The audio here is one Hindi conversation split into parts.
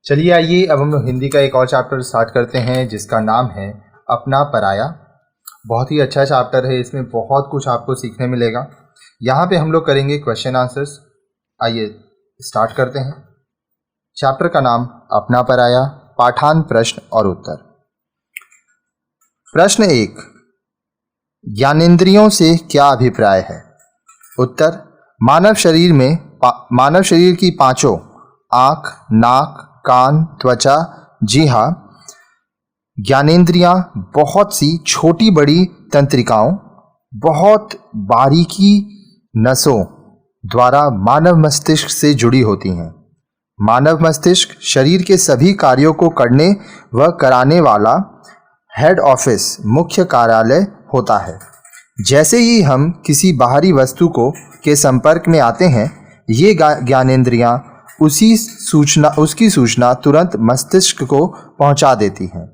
चलिए आइए अब हम लोग हिंदी का एक और चैप्टर स्टार्ट करते हैं जिसका नाम है अपना पराया। बहुत ही अच्छा चैप्टर है, इसमें बहुत कुछ आपको सीखने मिलेगा। यहाँ पे हम लोग करेंगे क्वेश्चन आंसर्स। आइए स्टार्ट करते हैं। चैप्टर का नाम अपना पराया, पाठांत प्रश्न और उत्तर। प्रश्न 1, ज्ञानेंद्रियों से क्या अभिप्राय है? उत्तर, मानव शरीर की पांचों आँख, नाक, कान, त्वचा, जिह्वा ज्ञानेंद्रियां बहुत सी छोटी बड़ी तंत्रिकाओं, बहुत बारीकी नसों द्वारा मानव मस्तिष्क से जुड़ी होती हैं। मानव मस्तिष्क शरीर के सभी कार्यों को करने व कराने वाला हेड ऑफिस, मुख्य कार्यालय होता है। जैसे ही हम किसी बाहरी वस्तु के संपर्क में आते हैं, ये ज्ञानेंद्रियां उसकी सूचना तुरंत मस्तिष्क को पहुंचा देती हैं।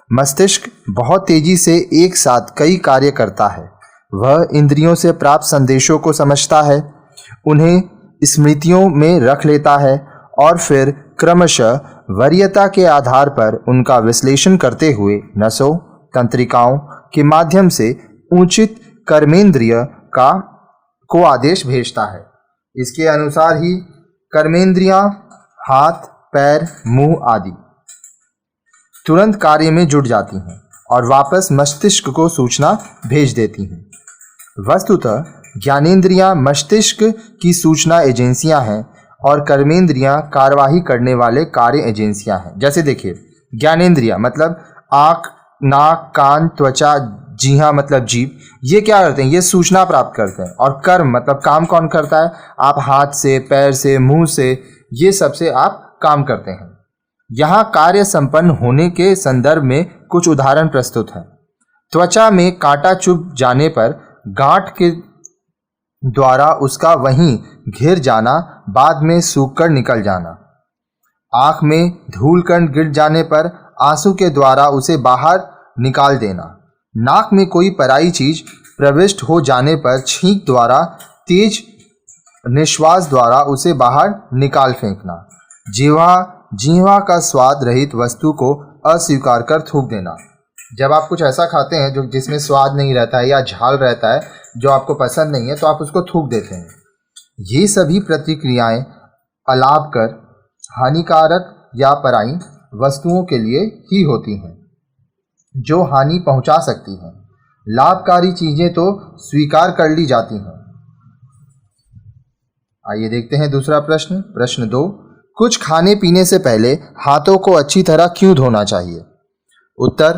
मस्तिष्क बहुत तेजी से एक साथ कई कार्य करता है। वह इंद्रियों से प्राप्त संदेशों को समझता है, उन्हें स्मृतियों में रख लेता है और फिर क्रमशः वरीयता के आधार पर उनका विश्लेषण करते हुए नसों, तंत्रिकाओं के माध्यम से उचित कर्मेंद्रिय को आदेश भेजता है। इसके अनुसार ही कर्मेंद्रियां हाथ, पैर, मुंह आदि तुरंत कार्य में जुट जाती हैं और वापस मस्तिष्क को सूचना भेज देती हैं। वस्तुतः ज्ञानेंद्रियां मस्तिष्क की सूचना एजेंसियां हैं और कर्मेंद्रियां कार्यवाही करने वाले कार्य एजेंसियां हैं। जैसे देखिए, ज्ञानेंद्रियां मतलब आँख, नाक, कान, त्वचा, जिह्वा मतलब जीभ, ये क्या करते हैं? ये सूचना प्राप्त करते हैं। और कर्म मतलब काम कौन करता है? आप हाथ से, पैर से, मुंह से, ये सब से आप काम करते हैं। यहाँ कार्य संपन्न होने के संदर्भ में कुछ उदाहरण प्रस्तुत हैं। त्वचा में कांटा चुभ जाने पर गांठ के द्वारा उसका वहीं घिर जाना, बाद में सूखकर निकल जाना। आँख में धूल कण गिर जाने पर आंसू के द्वारा उसे बाहर निकाल देना। नाक में कोई पराई चीज प्रविष्ट हो जाने पर छींक द्वारा, तेज निश्वास द्वारा उसे बाहर निकाल फेंकना। जिह्वा का स्वाद रहित वस्तु को अस्वीकार कर थूक देना। जब आप कुछ ऐसा खाते हैं जो जिसमें स्वाद नहीं रहता है या झाल रहता है, जो आपको पसंद नहीं है, तो आप उसको थूक देते हैं। ये सभी प्रतिक्रियाएं अलाभकर, हानिकारक या पराई वस्तुओं के लिए ही होती हैं जो हानि पहुंचा सकती हैं। लाभकारी चीजें तो स्वीकार कर ली जाती हैं। आइए देखते हैं दूसरा प्रश्न। प्रश्न 2, कुछ खाने पीने से पहले हाथों को अच्छी तरह क्यों धोना चाहिए? उत्तर,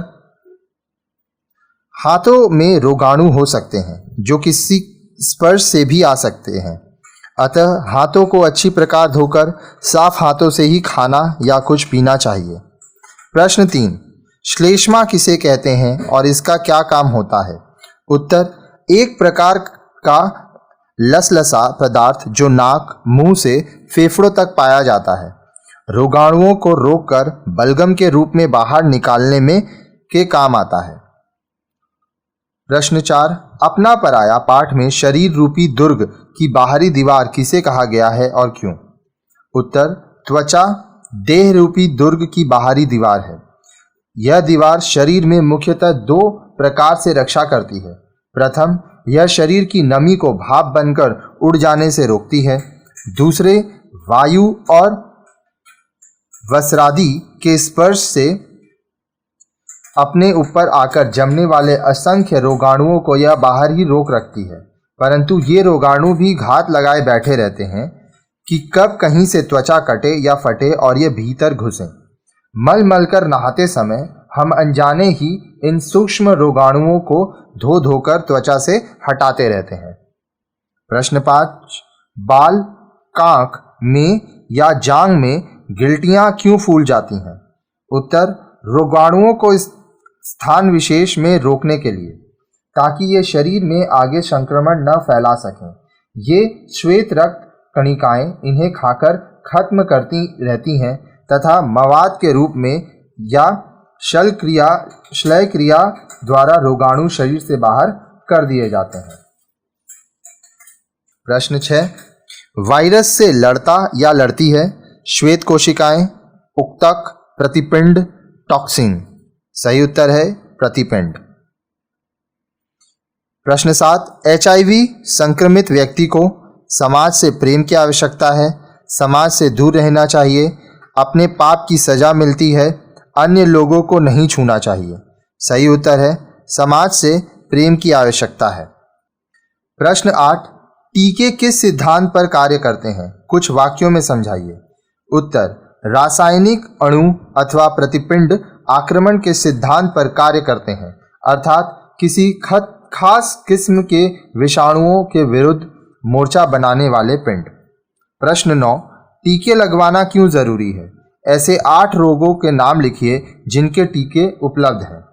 हाथों में रोगाणु हो सकते हैं जो किसी स्पर्श से भी आ सकते हैं। अतः हाथों को अच्छी प्रकार धोकर साफ हाथों से ही खाना या कुछ पीना चाहिए। प्रश्न 3, श्लेष्मा किसे कहते हैं और इसका क्या काम होता है? उत्तर, एक प्रकार का लसलसा पदार्थ जो नाक, मुंह से फेफड़ों तक पाया जाता है। रोगाणुओं को रोककर बलगम के रूप में बाहर निकालने में के काम आता है। प्रश्न 4, अपना पराया पाठ में शरीर रूपी दुर्ग की बाहरी दीवार किसे कहा गया है और क्यों? उत्तर, त्वचा देह रूपी दुर्ग की बाहरी दीवार है। यह दीवार शरीर में मुख्यतः 2 प्रकार से रक्षा करती है। प्रथम, यह शरीर की नमी को भाप बनकर उड़ जाने से रोकती है। दूसरे, वायु और वस्त्रादि के स्पर्श से अपने ऊपर आकर जमने वाले असंख्य रोगाणुओं को यह बाहर ही रोक रखती है। परंतु ये रोगाणु भी घात लगाए बैठे रहते हैं कि कब कहीं से त्वचा कटे या फटे और ये भीतर घुसें। मल कर नहाते समय हम अनजाने ही इन सूक्ष्म रोगाणुओं को धो धोकर त्वचा से हटाते रहते हैं। प्रश्न 5, बाल, कांख में या जांघ में गिल्टियां क्यों फूल जाती हैं? उत्तर, रोगाणुओं को इस स्थान विशेष में रोकने के लिए, ताकि ये शरीर में आगे संक्रमण न फैला सकें। ये श्वेत रक्त कणिकाएं इन्हें खाकर खत्म करती रहती हैं तथा मवाद के रूप में या श्लय क्रिया द्वारा रोगाणु शरीर से बाहर कर दिए जाते हैं। प्रश्न 6, वायरस से लड़ता या लड़ती है श्वेत कोशिकाएं? उक्तक, प्रतिपिंड, टॉक्सिन। सही उत्तर है प्रतिपिंड। प्रश्न 7, HIV संक्रमित व्यक्ति को समाज से प्रेम की आवश्यकता है, समाज से दूर रहना चाहिए, अपने पाप की सजा मिलती है, अन्य लोगों को नहीं छूना चाहिए। सही उत्तर है समाज से प्रेम की आवश्यकता है। प्रश्न 8, टीके किस सिद्धांत पर कार्य करते हैं? कुछ वाक्यों में समझाइए। उत्तर, रासायनिक अणु अथवा प्रतिपिंड आक्रमण के सिद्धांत पर कार्य करते हैं, अर्थात किसी खास किस्म के विषाणुओं के विरुद्ध मोर्चा बनाने वाले पिंड। प्रश्न 9, टीके लगवाना क्यों जरूरी है? ऐसे 8 रोगों के नाम लिखिए जिनके टीके उपलब्ध हैं।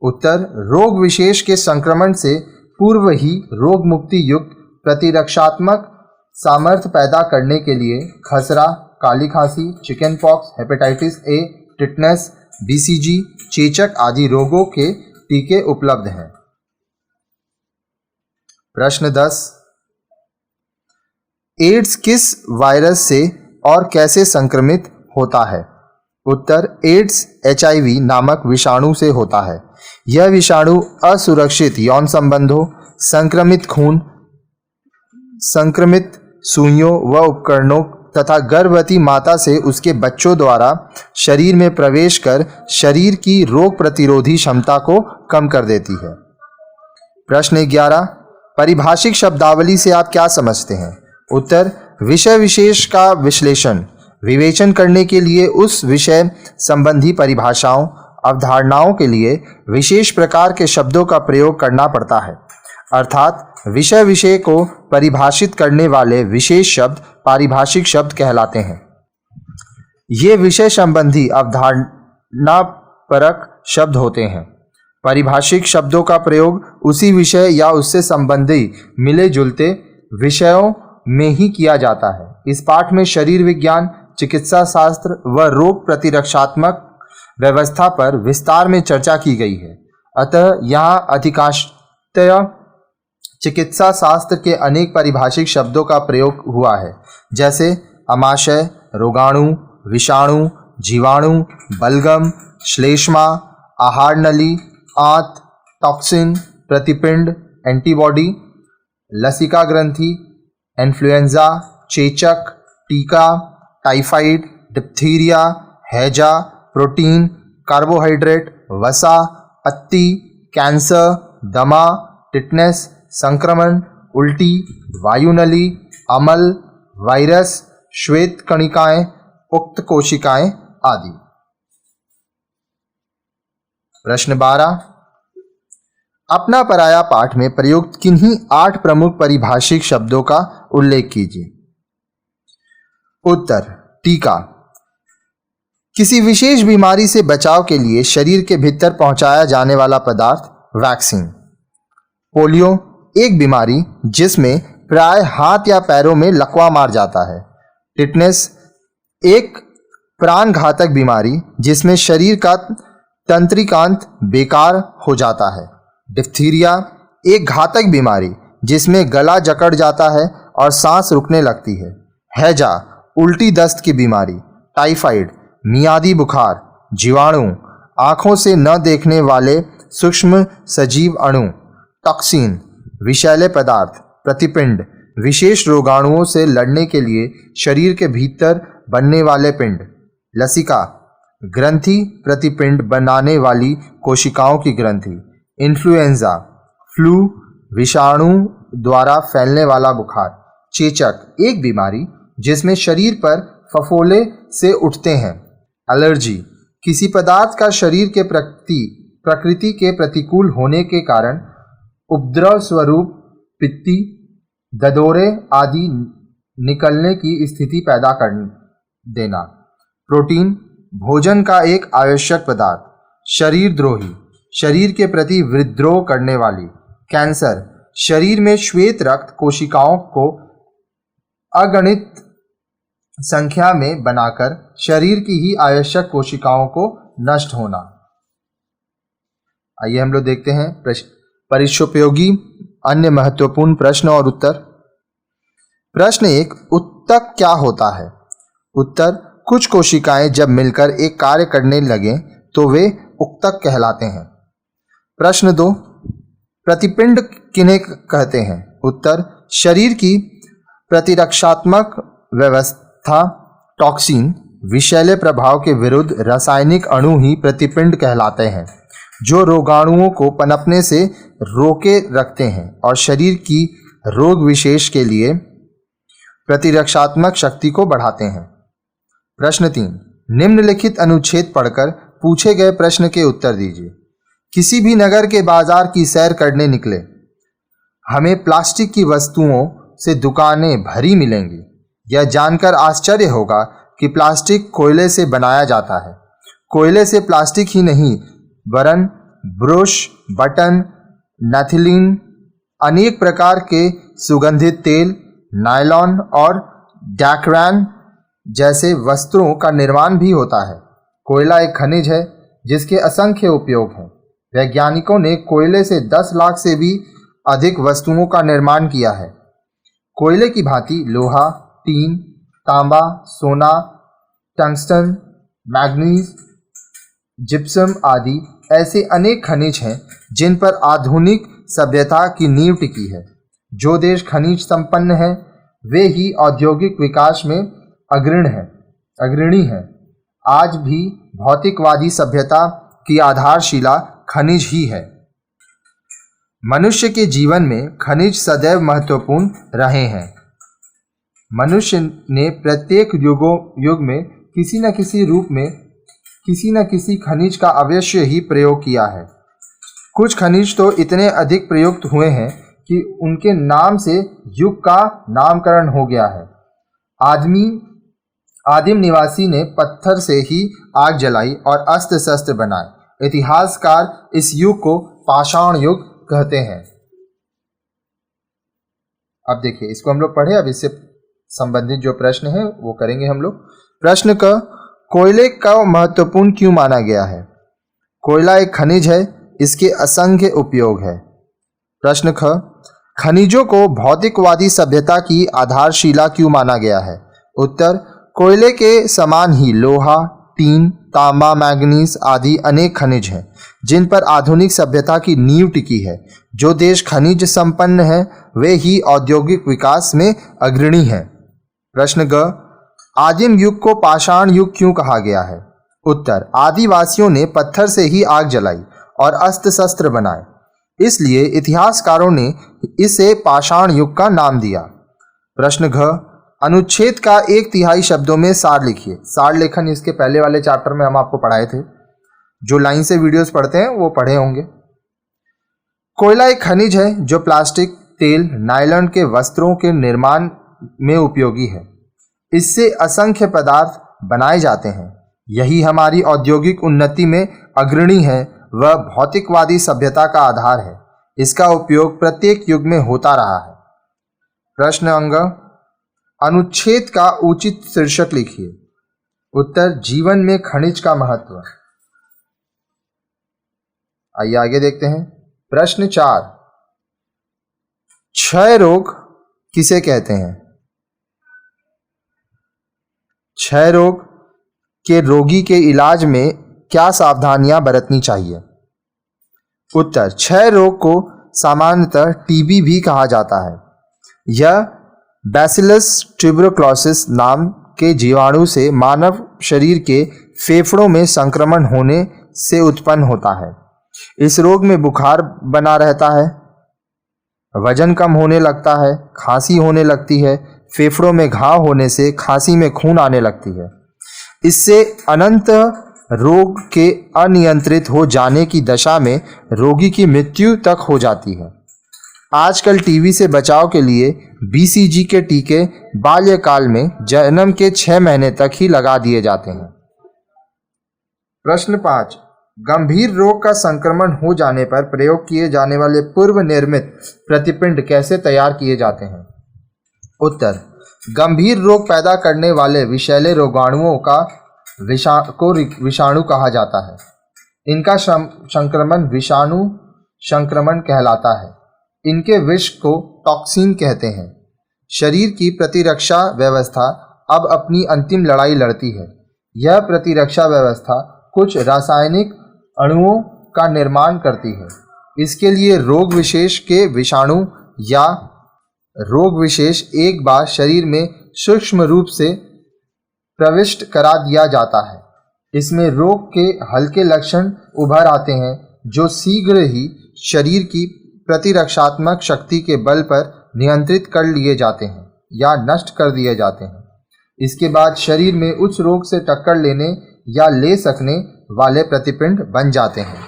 उत्तर, रोग विशेष के संक्रमण से पूर्व ही रोग मुक्ति युक्त प्रतिरक्षात्मक सामर्थ्य पैदा करने के लिए खसरा, काली खांसी, chicken pox, hepatitis A, tetanus, BCG, चेचक आदि रोगों के टीके उपलब्ध हैं। प्रश्न 10, एड्स किस वायरस से और कैसे संक्रमित होता है? उत्तर, एड्स HIV नामक विषाणु से होता है। यह विषाणु असुरक्षित यौन संबंधों, संक्रमित खून, संक्रमित सुइयों व उपकरणों तथा गर्भवती माता से उसके बच्चों द्वारा शरीर में प्रवेश कर शरीर की रोग प्रतिरोधी क्षमता को कम कर देती है। प्रश्न 11, परिभाषिक शब्दावली से आप क्या समझते हैं? उत्तर, विषय विशेष का विश्लेषण विवेचन करने के लिए उस विषय संबंधी परिभाषाओं, अवधारणाओं के लिए विशेष प्रकार के शब्दों का प्रयोग करना पड़ता है, अर्थात विषय को परिभाषित करने वाले विशेष शब्द पारिभाषिक शब्द कहलाते हैं। ये विषय संबंधी अवधारणा परक शब्द होते हैं। पारिभाषिक शब्दों का प्रयोग उसी विषय या उससे संबंधी मिले जुलते विषयों में ही किया जाता है। इस पाठ में शरीर विज्ञान, चिकित्सा शास्त्र व रोग प्रतिरक्षात्मक व्यवस्था पर विस्तार में चर्चा की गई है। अतः यहाँ अधिकांशतः चिकित्सा शास्त्र के अनेक पारिभाषिक शब्दों का प्रयोग हुआ है, जैसे अमाशय, रोगाणु, विषाणु, जीवाणु, बलगम, श्लेष्मा, आहार नली, आंत, टॉक्सिन, प्रतिपिंड, एंटीबॉडी, लसिका ग्रंथि, इन्फ्लुएंजा, चेचक, टीका, टाइफाइड, डिप्थीरिया, हैजा, प्रोटीन, कार्बोहाइड्रेट, वसा, अत्ती, कैंसर, दमा, टिटनेस, संक्रमण, उल्टी, वायुनली, अमल, वायरस, श्वेत कणिकाएं, उक्त कोशिकाएं आदि। प्रश्न 12, अपना पराया पाठ में प्रयुक्त किन्हीं 8 प्रमुख परिभाषिक शब्दों का उल्लेख कीजिए। उत्तर, टीका किसी विशेष बीमारी से बचाव के लिए शरीर के भीतर पहुंचाया जाने वाला पदार्थ, वैक्सीन। पोलियो एक बीमारी जिसमें प्राय हाथ या पैरों में लकवा मार जाता है। टिटनेस एक प्राणघातक बीमारी जिसमें शरीर का तंत्रिकांत बेकार हो जाता है। डिप्थीरिया एक घातक बीमारी जिसमें गला जकड़ जाता है और सांस रुकने लगती है। हैजा उल्टी दस्त की बीमारी। टाइफाइड मियादी बुखार। जीवाणु आँखों से न देखने वाले सूक्ष्म सजीव अणु। टॉक्सिन विषैले पदार्थ। प्रतिपिंड विशेष रोगाणुओं से लड़ने के लिए शरीर के भीतर बनने वाले पिंड। लसिका ग्रंथि प्रतिपिंड बनाने वाली कोशिकाओं की ग्रंथि। इन्फ्लुएंजा फ्लू विषाणु द्वारा फैलने वाला बुखार। चेचक एक बीमारी जिसमें शरीर पर फफोले से उठते हैं। एलर्जी किसी पदार्थ का शरीर के प्रकृति के प्रतिकूल होने के कारण उपद्रव स्वरूप पित्ती, ददोरे आदि निकलने की स्थिति पैदा कर देना। प्रोटीन भोजन का एक आवश्यक पदार्थ। शरीर द्रोही शरीर के प्रति विद्रोह करने वाली। कैंसर शरीर में श्वेत रक्त कोशिकाओं को अगणित संख्या में बनाकर शरीर की ही आवश्यक कोशिकाओं को नष्ट होना। आइए हम लोग देखते हैं परीक्षोपयोगी अन्य महत्वपूर्ण प्रश्न और उत्तर। प्रश्न 1, उत्तक क्या होता है? उत्तर कुछ कोशिकाएं जब मिलकर एक कार्य करने लगें तो वे उक्तक कहलाते हैं। प्रश्न 2, प्रतिपिंड किन्हें कहते हैं? उत्तर, शरीर की प्रतिरक्षात्मक व्यवस्था टॉक्सिन विषैले प्रभाव के विरुद्ध रासायनिक अणु ही प्रतिपिंड कहलाते हैं, जो रोगाणुओं को पनपने से रोके रखते हैं और शरीर की रोग विशेष के लिए प्रतिरक्षात्मक शक्ति को बढ़ाते हैं। प्रश्न 3, निम्नलिखित अनुच्छेद पढ़कर पूछे गए प्रश्न के उत्तर दीजिए। किसी भी नगर के बाजार की सैर करने निकले, हमें प्लास्टिक की वस्तुओं से दुकानें भरी मिलेंगी। यह जानकर आश्चर्य होगा कि प्लास्टिक कोयले से बनाया जाता है। कोयले से प्लास्टिक ही नहीं वरन ब्रश, बटन, नैथिलीन, अनेक प्रकार के सुगंधित तेल, नायलॉन और डैक्रान जैसे वस्त्रों का निर्माण भी होता है। कोयला एक खनिज है जिसके असंख्य उपयोग हैं। वैज्ञानिकों ने कोयले से 10 लाख से भी अधिक वस्तुओं का निर्माण किया है। कोयले की भांति लोहा, टीन, तांबा, सोना, टंगस्टन, मैग्नीज, जिप्सम आदि ऐसे अनेक खनिज हैं जिन पर आधुनिक सभ्यता की नींव टिकी है। जो देश खनिज संपन्न हैं वे ही औद्योगिक विकास में अग्रणी हैं। आज भी भौतिकवादी सभ्यता की आधारशिला खनिज ही है। मनुष्य के जीवन में खनिज सदैव महत्वपूर्ण रहे हैं। मनुष्य ने प्रत्येक युग में किसी न किसी रूप में किसी न किसी खनिज का अवश्य ही प्रयोग किया है। कुछ खनिज तो इतने अधिक प्रयुक्त हुए हैं कि उनके नाम से युग का नामकरण हो गया है। आदिम निवासी ने पत्थर से ही आग जलाई और अस्त्र शस्त्र बनाए। इतिहासकार इस युग को पाषाण युग कहते हैं। अब देखिए, इसको हम लोग पढ़े, अब इससे संबंधित जो प्रश्न है वो करेंगे हम लोग। प्रश्न क, कोयले का महत्वपूर्ण क्यों माना गया है? कोयला एक खनिज है, इसके असंख्य उपयोग है। प्रश्न ख, खनिजों को भौतिकवादी सभ्यता की आधारशिला क्यों माना गया है? उत्तर, कोयले के समान ही लोहा, टीन, तांबा, मैग्नीज आदि अनेक खनिज हैं जिन पर आधुनिक सभ्यता की नींव टिकी है। जो देश खनिज संपन्न हैं वे ही औद्योगिक विकास में अग्रणी हैं। प्रश्न ग, आदिम युग को पाषाण युग क्यों कहा गया है? उत्तर, आदिवासियों ने पत्थर से ही आग जलाई और अस्त्र शस्त्र बनाए, इसलिए इतिहासकारों ने इसे पाषाण युग का नाम दिया। प्रश्न घ, अनुच्छेद का 1/3 शब्दों में सार लिखिए। सार लेखन इसके पहले वाले चैप्टर में हम आपको पढ़ाए थे। जो लाइन से वीडियोस पढ़ते हैं वो पढ़े होंगे। कोयला एक खनिज है जो प्लास्टिक, तेल, नायलॉन के वस्त्रों के निर्माण में उपयोगी है। इससे असंख्य पदार्थ बनाए जाते हैं। यही हमारी औद्योगिक उन्नति में अग्रणी है व भौतिकवादी सभ्यता का आधार है। इसका उपयोग प्रत्येक युग में होता रहा है। प्रश्न अंग, अनुच्छेद का उचित शीर्षक लिखिए। उत्तर, जीवन में खनिज का महत्व। आइए आगे देखते हैं। प्रश्न 4, क्षय रोग किसे कहते हैं? क्षय रोग के रोगी के इलाज में क्या सावधानियां बरतनी चाहिए? उत्तर, क्षय रोग को सामान्यतः टीबी भी कहा जाता है। यह बैसिलस ट्यूबरक्लोसिस नाम के जीवाणु से मानव शरीर के फेफड़ों में संक्रमण होने से उत्पन्न होता है। इस रोग में बुखार बना रहता है, वजन कम होने लगता है, खांसी होने लगती है, फेफड़ों में घाव होने से खांसी में खून आने लगती है। इससे अनंत रोग के अनियंत्रित हो जाने की दशा में रोगी की मृत्यु तक हो जाती है। आजकल टीबी से बचाव के लिए बीसीजी के टीके बाल्यकाल में जन्म के 6 महीने तक ही लगा दिए जाते हैं। प्रश्न 5, गंभीर रोग का संक्रमण हो जाने पर प्रयोग किए जाने वाले पूर्व निर्मित प्रतिपिंड कैसे तैयार किए जाते हैं? उत्तर, गंभीर रोग पैदा करने वाले विषैले रोगाणुओं का विषाणु कहा जाता है। इनका संक्रमण विषाणु संक्रमण कहलाता है। इनके विष को टॉक्सिन कहते हैं। शरीर की प्रतिरक्षा व्यवस्था अब अपनी अंतिम लड़ाई लड़ती है। यह प्रतिरक्षा व्यवस्था कुछ रासायनिक अणुओं का निर्माण करती है। इसके लिए रोग विशेष के विषाणु या रोग विशेष एक बार शरीर में सूक्ष्म रूप से प्रविष्ट करा दिया जाता है। इसमें रोग के हल्के लक्षण उभर आते हैं जो शीघ्र ही शरीर की प्रतिरक्षात्मक शक्ति के बल पर नियंत्रित कर लिए जाते हैं या नष्ट कर दिए जाते हैं। इसके बाद शरीर में उस रोग से टक्कर लेने या ले सकने वाले प्रतिपिंड बन जाते हैं।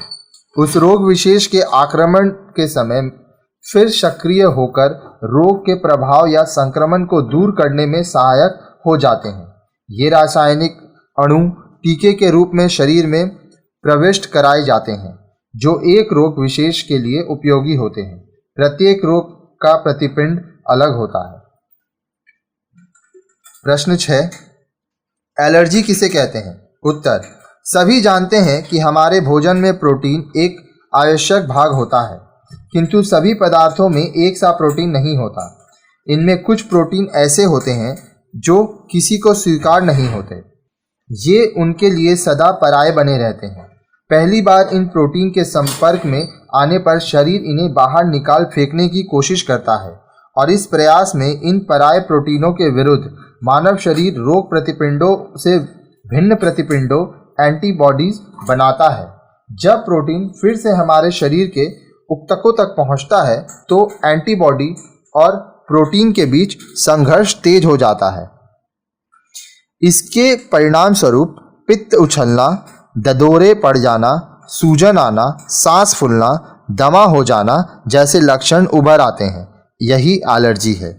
उस रोग विशेष के आक्रमण के समय फिर सक्रिय होकर रोग के प्रभाव या संक्रमण को दूर करने में सहायक हो जाते हैं। ये रासायनिक अणु टीके के रूप में शरीर में प्रविष्ट कराए जाते हैं जो एक रोग विशेष के लिए उपयोगी होते हैं। प्रत्येक रोग का प्रतिपिंड अलग होता है। प्रश्न 6, एलर्जी किसे कहते हैं? उत्तर, सभी जानते हैं कि हमारे भोजन में प्रोटीन एक आवश्यक भाग होता है, किंतु सभी पदार्थों में एक सा प्रोटीन नहीं होता। इनमें कुछ प्रोटीन ऐसे होते हैं जो किसी को स्वीकार नहीं होते। ये उनके लिए सदा पराये बने रहते हैं। पहली बार इन प्रोटीन के संपर्क में आने पर शरीर इन्हें बाहर निकाल फेंकने की कोशिश करता है और इस प्रयास में इन पराये प्रोटीनों के विरुद्ध मानव शरीर रोग प्रतिपिंडों से भिन्न प्रतिपिंडों एंटीबॉडीज बनाता है। जब प्रोटीन फिर से हमारे शरीर के ऊतकों तक पहुंचता है तो एंटीबॉडी और प्रोटीन के बीच संघर्ष तेज हो जाता है। इसके परिणाम स्वरूप पित्त उछलना, ददोरे पड़ जाना, सूजन आना, सांस फूलना, दमा हो जाना जैसे लक्षण उभर आते हैं। यही एलर्जी है।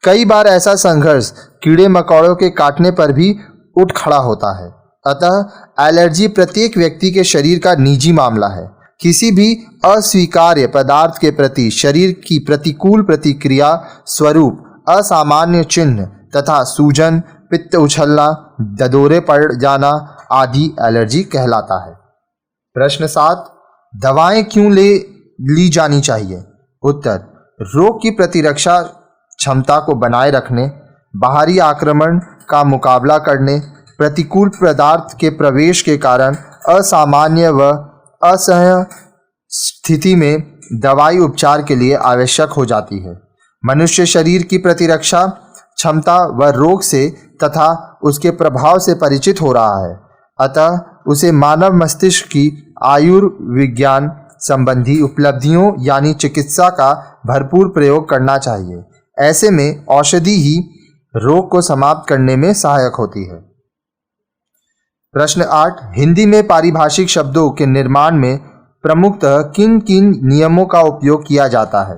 कई बार ऐसा संघर्ष कीड़े मकोड़ों के काटने पर भी उठ खड़ा होता है। अतः एलर्जी प्रत्येक व्यक्ति के शरीर का निजी मामला है। किसी भी अस्वीकार्य पदार्थ के प्रति शरीर की प्रतिकूल प्रतिक्रिया स्वरूप असामान्य चिन्ह तथा सूजन, पित्त उछलना, ददोरे पड़ जाना आदि एलर्जी कहलाता है। प्रश्न 7, दवाएं क्यों ली जानी चाहिए? उत्तर, रोग की प्रतिरक्षा क्षमता को बनाए रखने, बाहरी आक्रमण का मुकाबला करने, प्रतिकूल पदार्थ के प्रवेश के कारण असामान्य व असह्य स्थिति में दवाई उपचार के लिए आवश्यक हो जाती है। मनुष्य शरीर की प्रतिरक्षा क्षमता व रोग से तथा उसके प्रभाव से परिचित हो रहा है। अतः उसे मानव मस्तिष्क की आयुर्विज्ञान संबंधी उपलब्धियों यानी चिकित्सा का भरपूर प्रयोग करना चाहिए। ऐसे में औषधि ही रोग को समाप्त करने में सहायक होती है। प्रश्न 8, हिंदी में पारिभाषिक शब्दों के निर्माण में प्रमुखतः किन किन नियमों का उपयोग किया जाता है?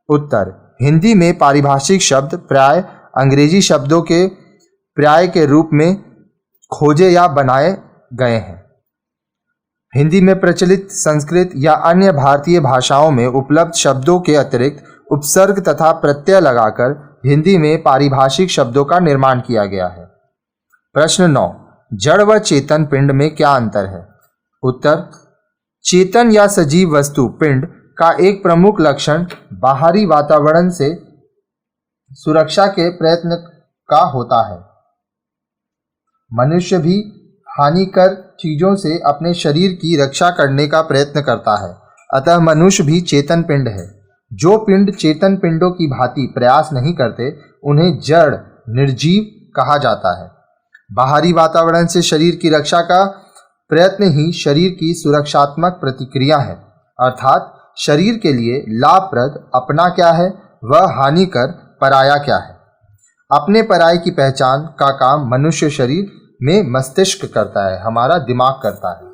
उत्तर, हिंदी में पारिभाषिक शब्द प्राय अंग्रेजी शब्दों के पर्याय के रूप में खोजे या बनाए गए हैं। हिंदी में प्रचलित संस्कृत या अन्य भारतीय भाषाओं में उपलब्ध शब्दों के अतिरिक्त उपसर्ग तथा प्रत्यय लगाकर हिंदी में पारिभाषिक शब्दों का निर्माण किया गया है। प्रश्न 9, जड़ व चेतन पिंड में क्या अंतर है? उत्तर, चेतन या सजीव वस्तु पिंड का एक प्रमुख लक्षण बाहरी वातावरण से सुरक्षा के प्रयत्न का होता है। मनुष्य भी हानिकर चीजों से अपने शरीर की रक्षा करने का प्रयत्न करता है। अतः मनुष्य भी चेतन पिंड है। जो पिंड चेतन पिंडों की भांति प्रयास नहीं करते उन्हें जड़ निर्जीव कहा जाता है। बाहरी वातावरण से शरीर की रक्षा का प्रयत्न ही शरीर की सुरक्षात्मक प्रतिक्रिया है। अर्थात शरीर के लिए लाभप्रद अपना क्या है वह हानिकर पराया क्या है। अपने पराये की पहचान का काम मनुष्य शरीर में मस्तिष्क करता है, हमारा दिमाग करता है।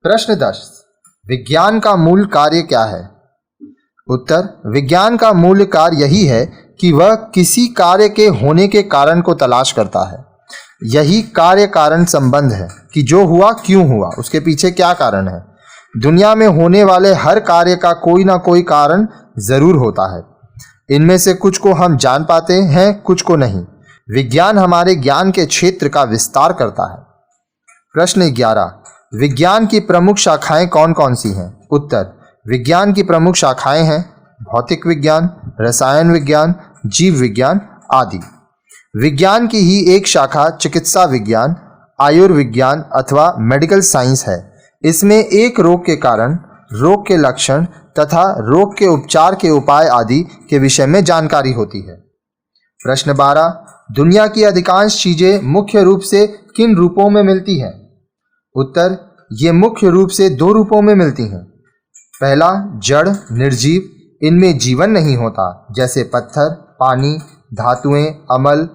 प्रश्न 10, विज्ञान का मूल कार्य क्या है? उत्तर, विज्ञान का मूल कार्य यही है कि वह किसी कार्य के होने के कारण को तलाश करता है। यही कार्य कारण संबंध है कि जो हुआ क्यों हुआ, उसके पीछे क्या कारण है। दुनिया में होने वाले हर कार्य का कोई ना कोई कारण जरूर होता है। इनमें से कुछ को हम जान पाते हैं, कुछ को नहीं। विज्ञान हमारे ज्ञान के क्षेत्र का विस्तार करता है। प्रश्न 11, विज्ञान की प्रमुख शाखाएं कौन कौन सी हैं? उत्तर, विज्ञान की प्रमुख शाखाएं हैं भौतिक विज्ञान, रसायन विज्ञान, जीव विज्ञान आदि। विज्ञान की ही एक शाखा चिकित्सा विज्ञान, आयुर्विज्ञान अथवा मेडिकल साइंस है। इसमें एक रोग के कारण, रोग के लक्षण तथा रोग के उपचार के उपाय आदि के विषय में जानकारी होती है। प्रश्न 12, दुनिया की अधिकांश चीजें मुख्य रूप से किन रूपों में मिलती हैं? उत्तर, ये मुख्य रूप से 2 रूपों में मिलती हैं। पहला, जड़ निर्जीव, इनमें जीवन नहीं होता, जैसे पत्थर, पानी, धातुएं, अम्ल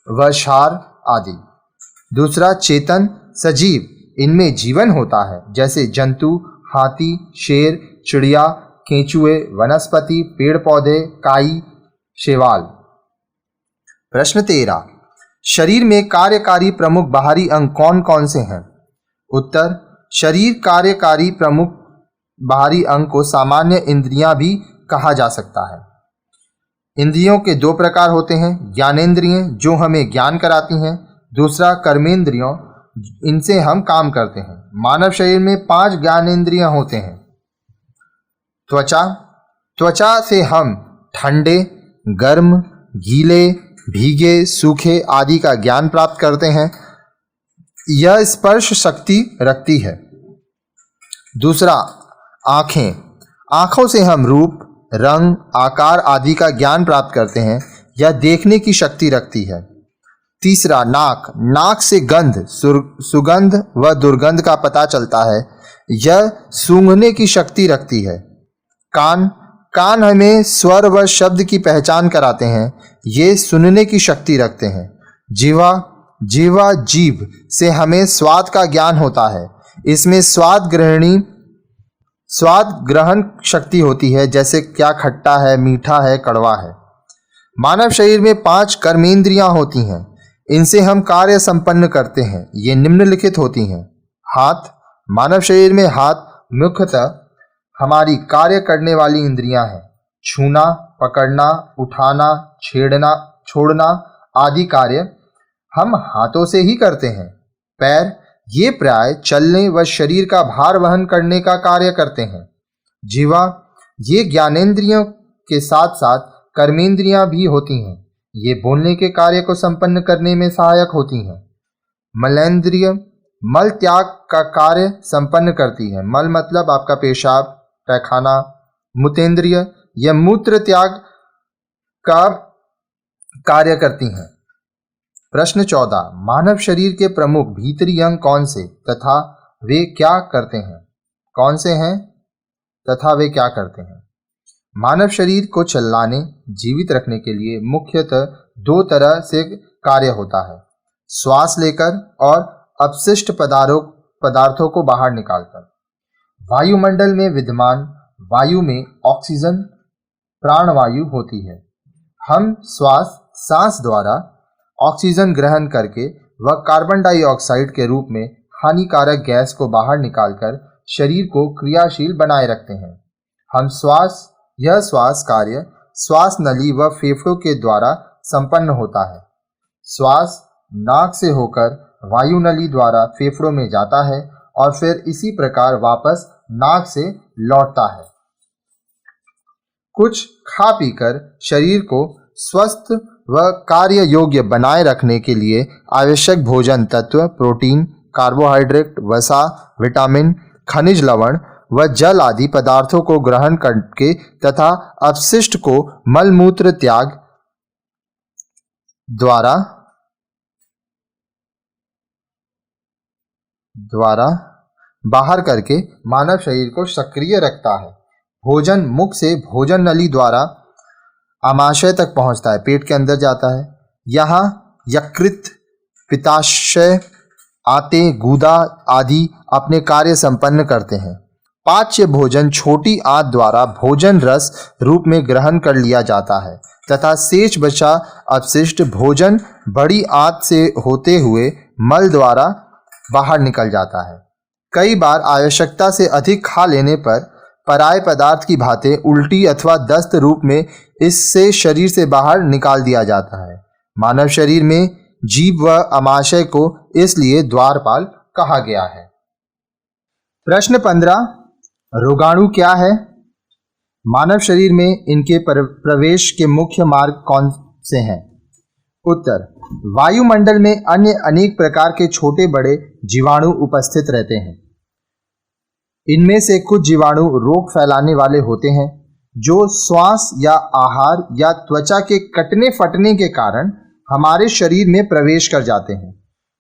व क्षार आदि। दूसरा, चेतन सजीव, इनमें जीवन होता है, जैसे जंतु, हाथी, शेर, चिड़िया, केंचुए, वनस्पति, पेड़ पौधे, काई, शैवाल। प्रश्न 13, शरीर में कार्यकारी प्रमुख बाहरी अंग कौन कौन से हैं? उत्तर, शरीर कार्यकारी प्रमुख बाहरी अंग को सामान्य इंद्रियां भी कहा जा सकता है। इंद्रियों के 2 प्रकार होते हैं, ज्ञानेंद्रियां जो हमें ज्ञान कराती हैं, दूसरा कर्मेंद्रियों, इनसे हम काम करते हैं। मानव शरीर में 5 ज्ञानेंद्रियां होते हैं। त्वचा, त्वचा से हम ठंडे, गर्म, गीले, भीगे, सूखे आदि का ज्ञान प्राप्त करते हैं। यह स्पर्श शक्ति रखती है। दूसरा, आँखें, आँखों से हम रूप, रंग, आकार आदि का ज्ञान प्राप्त करते हैं। यह देखने की शक्ति रखती है। तीसरा, नाक, नाक से गंध, सुगंध व दुर्गंध का पता चलता है। यह सूंघने की शक्ति रखती है। कान, कान हमें स्वर व शब्द की पहचान कराते हैं। ये सुनने की शक्ति रखते हैं। जीवा, जीवा जीभ से हमें स्वाद का ज्ञान होता है। इसमें स्वाद ग्रहण शक्ति होती है, जैसे क्या खट्टा है, मीठा है, कड़वा है। मानव शरीर में 5 कर्मेंद्रियां होती हैं। इनसे हम कार्य संपन्न करते हैं। ये निम्नलिखित होती हैं। हाथ, मानव शरीर में हाथ मुख्यतः हमारी कार्य करने वाली इंद्रियां हैं। छूना, पकड़ना, उठाना, छेड़ना, छोड़ना आदि कार्य हम हाथों से ही करते हैं। पैर, ये प्राय चलने व शरीर का भार वहन करने का कार्य करते हैं। जीवा, ये ज्ञानेंद्रियों के साथ साथ कर्मेंद्रियां भी होती हैं। ये बोलने के कार्य को संपन्न करने में सहायक होती हैं। मलेंद्रिय, मल त्याग का कार्य संपन्न करती है। मल मतलब आपका पेशाब, पैखाना। मूत्रेंद्रिय, यह मूत्र त्याग का कार्य करती हैं। प्रश्न 14, मानव शरीर के प्रमुख भीतरी अंग कौन से तथा वे क्या करते हैं? कौन से हैं तथा वे क्या करते हैं? मानव शरीर को चलाने, जीवित रखने के लिए मुख्यतः 2 तरह से कार्य होता है, श्वास लेकर और अपशिष्ट पदार्थों को बाहर निकालकर। वायुमंडल में विद्यमान वायु में ऑक्सीजन प्राणवायु होती है। हम सांस द्वारा ऑक्सीजन ग्रहण करके व कार्बन डाइऑक्साइड के रूप में हानिकारक गैस को बाहर निकालकर शरीर को क्रियाशील बनाए रखते हैं। यह श्वास कार्य श्वास नली व फेफड़ों के द्वारा संपन्न होता है। श्वास नाक से होकर वायु नली द्वारा फेफड़ों में जाता है और फिर इसी प्रकार वापस नाक से लौटता है। कुछ खा पीकर शरीर को स्वस्थ व कार्य योग्य बनाए रखने के लिए आवश्यक भोजन तत्व, प्रोटीन, कार्बोहाइड्रेट, वसा, विटामिन, खनिज लवण व जल आदि पदार्थों को ग्रहण करके तथा अपशिष्ट को मलमूत्र त्याग द्वारा बाहर करके मानव शरीर को सक्रिय रखता है। भोजन मुख से भोजन नली द्वारा आमाशय तक पहुंचता है, पेट के अंदर जाता है। यहाँ यकृत, पित्ताशय, आते, गूदा आदि अपने कार्य संपन्न करते हैं। पाच्य भोजन छोटी आंत द्वारा भोजन रस रूप में ग्रहण कर लिया जाता है तथा शेष बचा अपशिष्ट भोजन बड़ी आंत से होते हुए मल द्वारा बाहर निकल जाता है। कई बार आवश्यकता से अधिक खा लेने पर पराय पदार्थ की भांति उल्टी अथवा दस्त रूप में इससे शरीर से बाहर निकाल दिया जाता है। मानव शरीर में जीभ व आमाशय को इसलिए द्वारपाल कहा गया है। प्रश्न 15, रोगाणु क्या है? मानव शरीर में इनके प्रवेश के मुख्य मार्ग कौन से हैं? उत्तर, वायुमंडल में अन्य अनेक प्रकार के छोटे बड़े जीवाणु उपस्थित रहते हैं। इनमें से कुछ जीवाणु रोग फैलाने वाले होते हैं जो श्वास या आहार या त्वचा के कटने फटने के कारण हमारे शरीर में प्रवेश कर जाते हैं।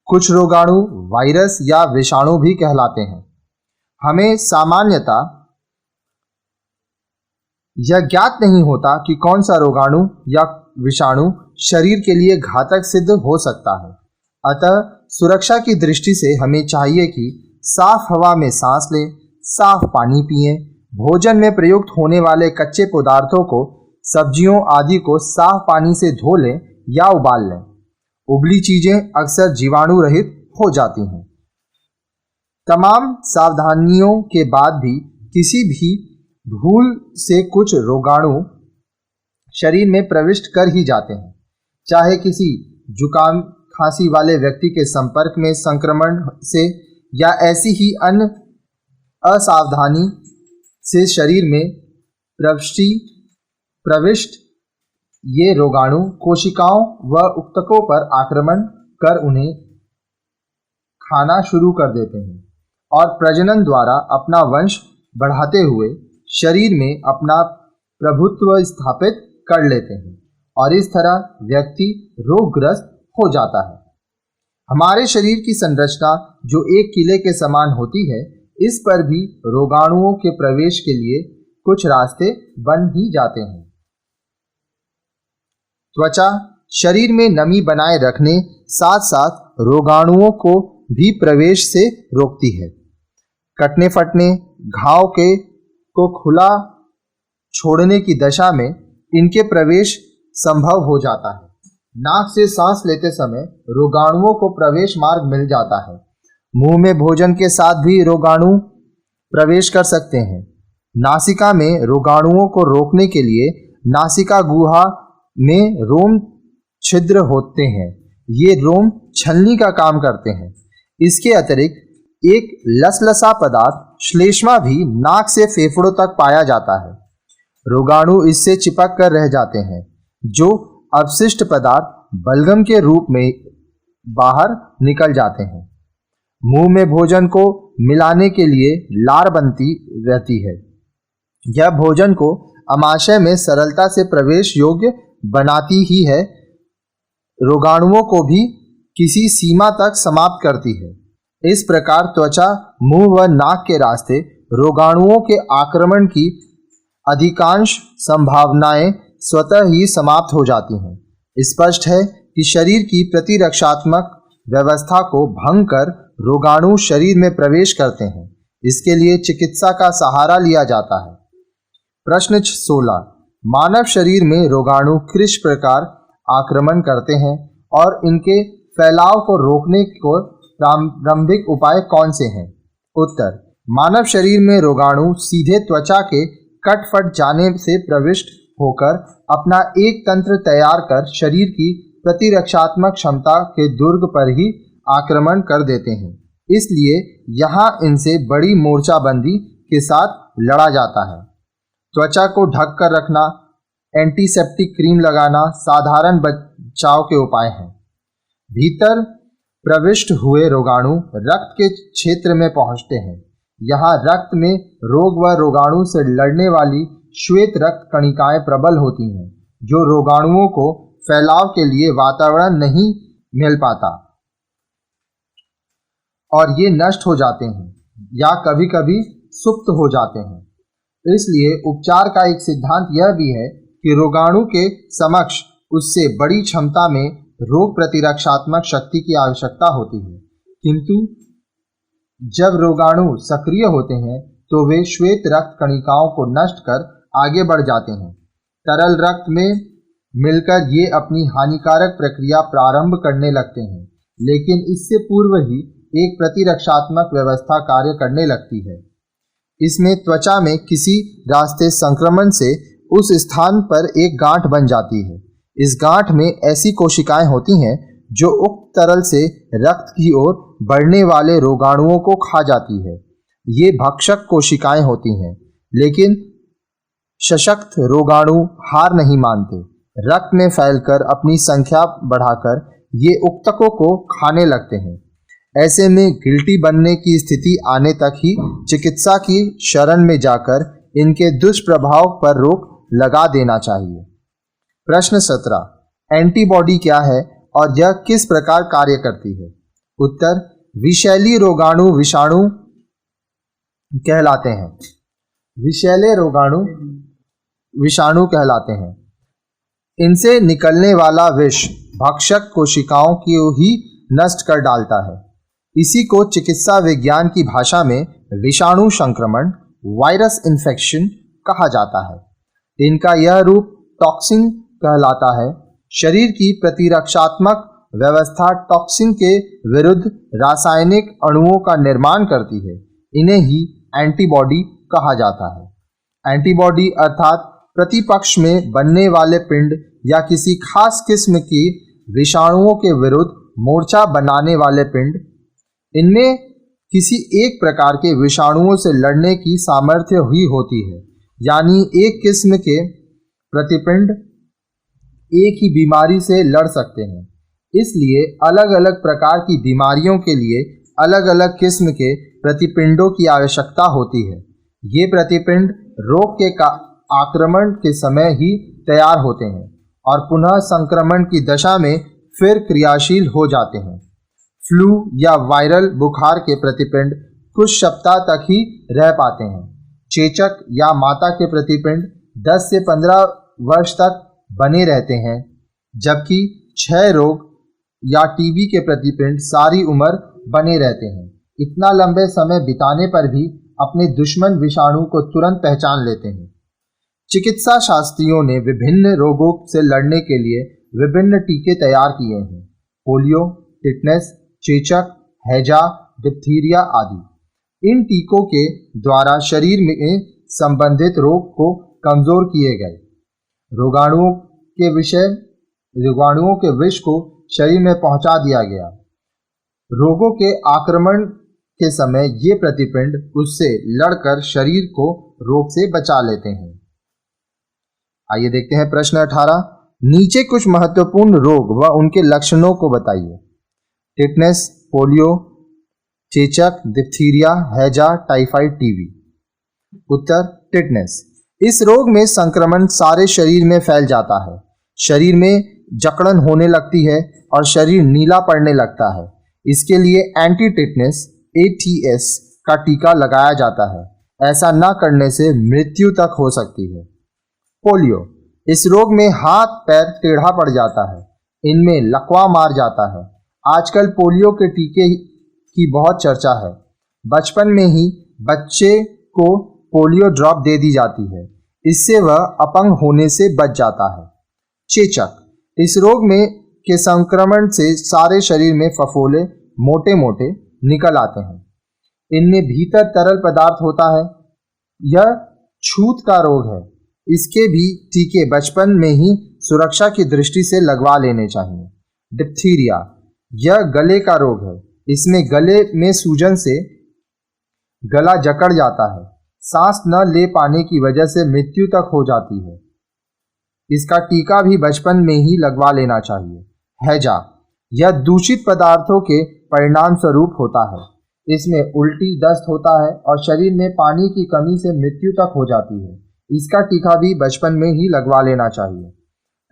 कुछ रोगाणु वायरस या विषाणु भी कहलाते हैं। हमें सामान्यतः यह ज्ञात नहीं होता कि कौन सा रोगाणु या विषाणु शरीर के लिए घातक सिद्ध हो सकता है। अतः सुरक्षा की दृष्टि से हमें चाहिए कि साफ हवा में सांस लें, साफ पानी पिएं, भोजन में प्रयुक्त होने वाले कच्चे पदार्थों को, सब्जियों आदि को साफ पानी से धो लें या उबाल लें। उबली चीजें अक्सर जीवाणु रहित हो जाती हैं। तमाम सावधानियों के बाद भी किसी भी भूल से कुछ रोगाणु शरीर में प्रविष्ट कर ही जाते हैं। चाहे किसी जुकाम खांसी वाले व्यक्ति के संपर्क में संक्रमण से या ऐसी ही अन्य असावधानी से शरीर में प्रविष्ट ये रोगाणु कोशिकाओं व ऊतकों पर आक्रमण कर उन्हें खाना शुरू कर देते हैं और प्रजनन द्वारा अपना वंश बढ़ाते हुए शरीर में अपना प्रभुत्व स्थापित कर लेते हैं और इस तरह व्यक्ति रोगग्रस्त हो जाता है। हमारे शरीर की संरचना जो एक किले के समान होती है, इस पर भी रोगाणुओं के प्रवेश के लिए कुछ रास्ते बन ही जाते हैं। त्वचा शरीर में नमी बनाए रखने साथ साथ रोगाणुओं को भी प्रवेश से रोकती है। कटने फटने, घाव को खुला छोड़ने की दशा में इनके प्रवेश संभव हो जाता है। नाक से सांस लेते समय रोगाणुओं को प्रवेश मार्ग मिल जाता है। मुंह में भोजन के साथ भी रोगाणु प्रवेश कर सकते हैं। नासिका में रोगाणुओं को रोकने के लिए नासिका गुहा में रोम छिद्र होते हैं। ये रोम छलनी का काम करते हैं। इसके अतिरिक्त एक लसलसा पदार्थ श्लेष्मा भी नाक से फेफड़ों तक पाया जाता है। रोगाणु इससे चिपक कर रह जाते हैं, जो अवशिष्ट पदार्थ बलगम के रूप में बाहर निकल जाते हैं। मुंह में भोजन को मिलाने के लिए लार बनती रहती है। यह भोजन को आमाशय में सरलता से प्रवेश योग्य बनाती ही है, रोगाणुओं को भी किसी सीमा तक समाप्त करती है। इस प्रकार त्वचा, मुंह व नाक के रास्ते रोगाणुओं के आक्रमण की अधिकांश संभावनाएं स्वतः ही समाप्त हो जाती हैं। स्पष्ट है कि शरीर की प्रतिरक्षात्मक व्यवस्था को भंग कर रोगाणु शरीर में प्रवेश करते हैं। इसके लिए चिकित्सा का सहारा लिया जाता है। प्रश्न 16, मानव शरीर में रोगाणु किस प्रकार आक्रमण करते हैं और इनके फैलाव को रोकने को प्रारंभिक उपाय कौन से हैं? उत्तर, मानव शरीर में रोगाणु सीधे त्वचा के कटफट जाने से प्रविष्ट होकर अपना एक तंत्र तैयार कर शरीर की प्रतिरक्षात्मक क्षमता के दुर्ग पर ही आक्रमण कर देते हैं। इसलिए यहाँ इनसे बड़ी मोर्चाबंदी के साथ लड़ा जाता है। त्वचा को ढक कर रखना, एंटीसेप्टिक क्रीम लगाना साधारण बचाव के उपाय हैं। भीतर प्रविष्ट हुए रोगाणु रक्त के क्षेत्र में पहुंचते हैं। यहाँ रक्त में रोग व रोगाणु से लड़ने वाली श्वेत रक्त कणिकाएं प्रबल होती हैं, जो रोगाणुओं को फैलाव के लिए वातावरण नहीं मिल पाता और ये नष्ट हो जाते हैं या कभी कभी सुप्त हो जाते हैं। इसलिए उपचार का एक सिद्धांत यह भी है कि रोगाणु के समक्ष उससे बड़ी क्षमता में रोग प्रतिरक्षात्मक शक्ति की आवश्यकता होती है, किंतु जब रोगाणु सक्रिय होते हैं तो वे श्वेत रक्त कणिकाओं को नष्ट कर आगे बढ़ जाते हैं। तरल रक्त में मिलकर ये अपनी हानिकारक प्रक्रिया प्रारंभ करने लगते हैं, लेकिन इससे पूर्व ही एक प्रतिरक्षात्मक व्यवस्था कार्य करने लगती है। इसमें त्वचा में किसी रास्ते संक्रमण से उस स्थान पर एक गांठ बन जाती है। इस गांठ में ऐसी कोशिकाएं होती हैं जो उक्त तरल से रक्त की ओर बढ़ने वाले रोगाणुओं को खा जाती है। ये भक्षक कोशिकाएं होती हैं, लेकिन सशक्त रोगाणु हार नहीं मानते। रक्त में फैलकर अपनी संख्या बढ़ाकर ये उक्तकों को खाने लगते हैं। ऐसे में गिल्टी बनने की स्थिति आने तक ही चिकित्सा की शरण में जाकर इनके दुष्प्रभाव पर रोक लगा देना चाहिए। प्रश्न 17, एंटीबॉडी क्या है और यह किस प्रकार कार्य करती है? उत्तर, विषैली रोगाणु विषाणु कहलाते हैं। विषैले रोगाणु विषाणु कहलाते हैं। इनसे निकलने वाला विष भक्षक कोशिकाओं को ही नष्ट कर डालता है। इसी को चिकित्सा विज्ञान की भाषा में विषाणु संक्रमण, वायरस इन्फेक्शन कहा जाता है। इनका यह रूप टॉक्सिन कहलाता है। शरीर की प्रतिरक्षात्मक व्यवस्था टॉक्सिन के विरुद्ध रासायनिक अणुओं का निर्माण करती है। इन्हें ही एंटीबॉडी कहा जाता है। एंटीबॉडी अर्थात प्रतिपक्ष में बनने वाले पिंड या किसी खास किस्म की विषाणुओं के विरुद्ध मोर्चा बनाने वाले पिंड। इनमें किसी एक प्रकार के विषाणुओं से लड़ने की सामर्थ्य ही होती है, यानी एक किस्म के प्रतिपिंड एक ही बीमारी से लड़ सकते हैं। इसलिए अलग अलग प्रकार की बीमारियों के लिए अलग अलग किस्म के प्रतिपिंडों की आवश्यकता होती है। ये प्रतिपिंड रोग के आक्रमण के समय ही तैयार होते हैं और पुनः संक्रमण की दशा में फिर क्रियाशील हो जाते हैं। फ्लू या वायरल बुखार के प्रतिपिंड कुछ सप्ताह तक ही रह पाते हैं। चेचक या माता के प्रतिपिंड 10 से 15 वर्ष तक बने रहते हैं, जबकि क्षय रोग या टीबी के प्रतिपिंड सारी उम्र बने रहते हैं। इतना लंबे समय बिताने पर भी अपने दुश्मन विषाणु को तुरंत पहचान लेते हैं। चिकित्सा शास्त्रियों ने विभिन्न रोगों से लड़ने के लिए विभिन्न टीके तैयार किए हैं। पोलियो, टिटनेस, चेचक, हैजा, डिप्थीरिया आदि। इन टीकों के द्वारा शरीर में संबंधित रोग को कमजोर किए गए। रोगाणुओं के विष को शरीर में पहुंचा दिया गया। रोगों के आक्रमण के समय ये प्रतिपिंड उससे लड़कर शरीर को रोग से बचा लेते हैं। आइए देखते हैं प्रश्न 18, नीचे कुछ महत्वपूर्ण रोग व उनके लक्षणों को बताइए। टिटनेस, पोलियो, चेचक, डिप्थीरिया, हैजा, टाइफाइड, टीबी। उत्तर, टिटनेस। इस रोग में संक्रमण सारे शरीर में फैल जाता है। शरीर में जकड़न होने लगती है और शरीर नीला पड़ने लगता है। इसके लिए एंटी टिटनेस ATS का टीका लगाया जाता है। ऐसा न करने से मृत्यु तक हो सकती है। पोलियो, इस रोग में हाथ पैर टेढ़ा पड़ जाता है। इनमें लकवा मार जाता है। आजकल पोलियो के टीके की बहुत चर्चा है। बचपन में ही बच्चे को पोलियो ड्रॉप दे दी जाती है। इससे वह अपंग होने से बच जाता है। चेचक, इस रोग में के संक्रमण से सारे शरीर में फफोले मोटे मोटे निकल आते हैं। इनमें भीतर तरल पदार्थ होता है। यह छूत का रोग है। इसके भी टीके बचपन में ही सुरक्षा की दृष्टि से लगवा लेने चाहिए। डिप्थीरिया, यह गले का रोग है। इसमें गले में सूजन से गला जकड़ जाता है। सांस न ले पाने की वजह से मृत्यु तक हो जाती है। इसका टीका भी बचपन में ही लगवा लेना चाहिए। हैजा, यह दूषित पदार्थों के परिणाम स्वरूप होता है। इसमें उल्टी, दस्त होता है और शरीर में पानी की कमी से मृत्यु तक हो जाती है। इसका टीका भी बचपन में ही लगवा लेना चाहिए।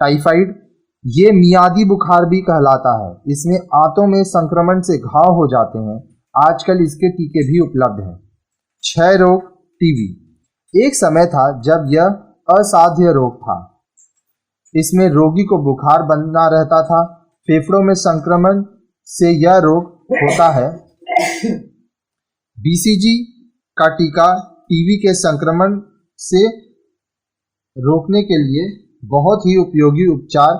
टाइफाइड, ये मियादी बुखार भी कहलाता है। इसमें आंतों में संक्रमण से घाव हो जाते हैं। आजकल इसके टीके भी उपलब्ध हैं। क्षय रोग, टीबी, एक समय था जब यह असाध्य रोग था। इसमें रोगी को बुखार बना रहता था। फेफड़ों में संक्रमण से यह रोग होता है। BCG का टीका टीबी के संक्रमण से रोकने के लिए बहुत ही उपयोगी उपचार